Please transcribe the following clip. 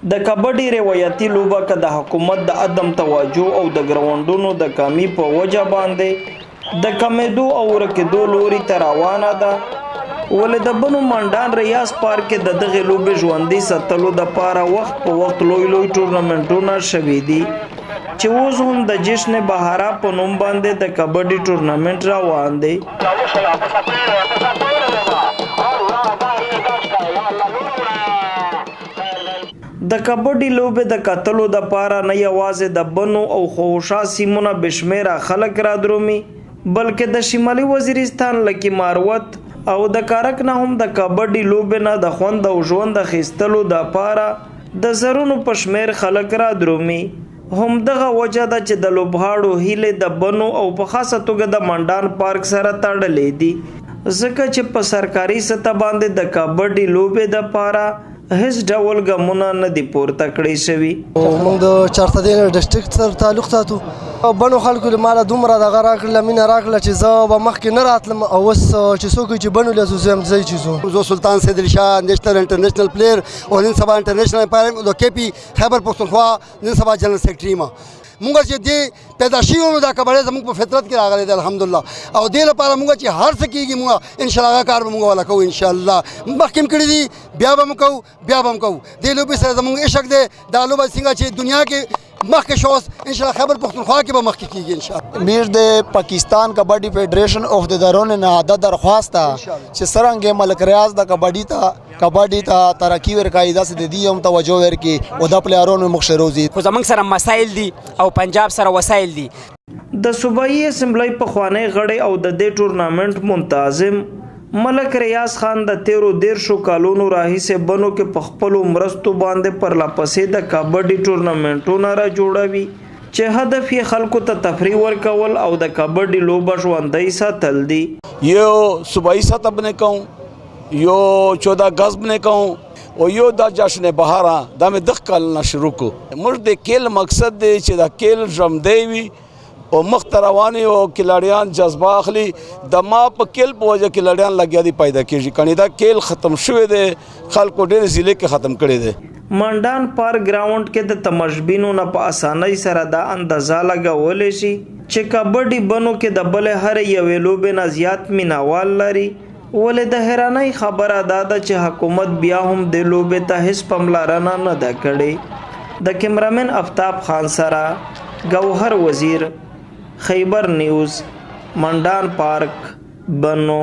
د کبډي روایتي لوبه که د حکومت د عدم توجه او د ګراوندونو د کمی په وجه باندې د کمیدو او ورکېدو لوري ته روانه ده، ولې د بنو منډان ریاض پارک کې د دغې لوبې ژوندي ساتلو دپاره وخت په وخت لوی لوی ټورنمنټونه شوي دي چې اوس هم د جشن بهارا په نوم باندې د کبډي ټورنمنټ روان دی. د کبډي لوبې د کتلو دپاره نه یوازې د بنو او خوشا سیمونه بشمیره خلک را درومي، بلکې د شمالي وزیرستان لکه ماروت او د کارک نه هم د کبډي لوبې نه د خوند او ژوند اخیستلو دپاره د زرونو په شمیر خلک را درومي. همدغه وجه ده چې د لوبغاړو هیلې د بنو او په خاصه توګه د منډان پارک سره تړلې دي، ځکه چې په سرکاري سطح باندې د کبډي لوبې دپاره هیڅ ډول ګامونه نه دي پورته کړی شوي. موږ د چارسدین ډسټرکټ سره تعلق ساتو او بنو خلکو له ماله دومره دغه راکړله مینه راکړله چې زه به مخکې نه راتلم او اوس چې څوک چې بنو له زه یم ځای چې ځو. زه سلطان سید شاه نیشنل انټرنیشنل پلیر او نن سبا انټرنیشنل امپایر د کے پی خیبر پښتونخوا نن سبا جنرال سیکرټري ما مونږ چې دې پیدا شوي نو دا کبډی زموږ په فطرت کې راغلی دی الحمدلله او دې لپاره مونږ چې هر څه کېږي مونږ انشاءالله هغه کار به مونږ والا کوو انشاءالله مخکې هم کړي دي بیا به هم کوو بیا به هم کوو. دې لوبې سره زموږ عشق دی دا لوبه څنګه چې دنیا کې مخکې شوس انشاءالله خیبر پښتونخوا کې به مخکې کېږي انشاءالله. میر د پاکستان کبډي فیډریشن عہدیداروں نے دا درخواست چې څرنګه ملک ریاض د کبډي ته ترقی ورکړي داسې د دې هم توجه ورکړي او د پلیارونو مخ روزي. خو زموږ سره مسایل دي او پنجاب سره وسایل دي. د صوبایي اسمبلی پخوانی غړی او د دې ټورنامنټ منتظم ملک ریاض خان د 13 کالونو راهیسې بنو کې په خپلو مرستو باندې پرلپسې د کبډي ټورنامنټونه را جوړوي چې هدف یې خلکو ته تفریح ورکول او د کبډي لوبه ژوندۍ ساتل دي. یو صوبایي سطح باندې کوم یو 14 اگست باندې کوم او یو دا جشن بهارا دا مې دغه کال نه شروع کو. موږ د کېل مقصد دی چې دا کېل ژوندی وي او مخ ته روانې او کلاړیان جذبه اخلي. د ما په کېل په وجه کلاړیان لګیا دي پیدا کېږي کنې دا کېل ختم شوی دی خلکو ډېرې ضلع کې ختم کړی دی. منډان پارک ګراوند کې د تماشبینو نه په اسانۍ سره دا اندازه لګولی شي چې کبډي بنو کې د بلې هرې یوې لوبې نه زیات مینوال لري، ولې د حیرانۍ خبره دا ده چې حکومت بیا هم د لوبې ته هیڅ پاملرنه نه ده کړې. د کیمرامین افتاب خان سره گوهر وزیر، خیبر نیوز، منډان پارک، بنو.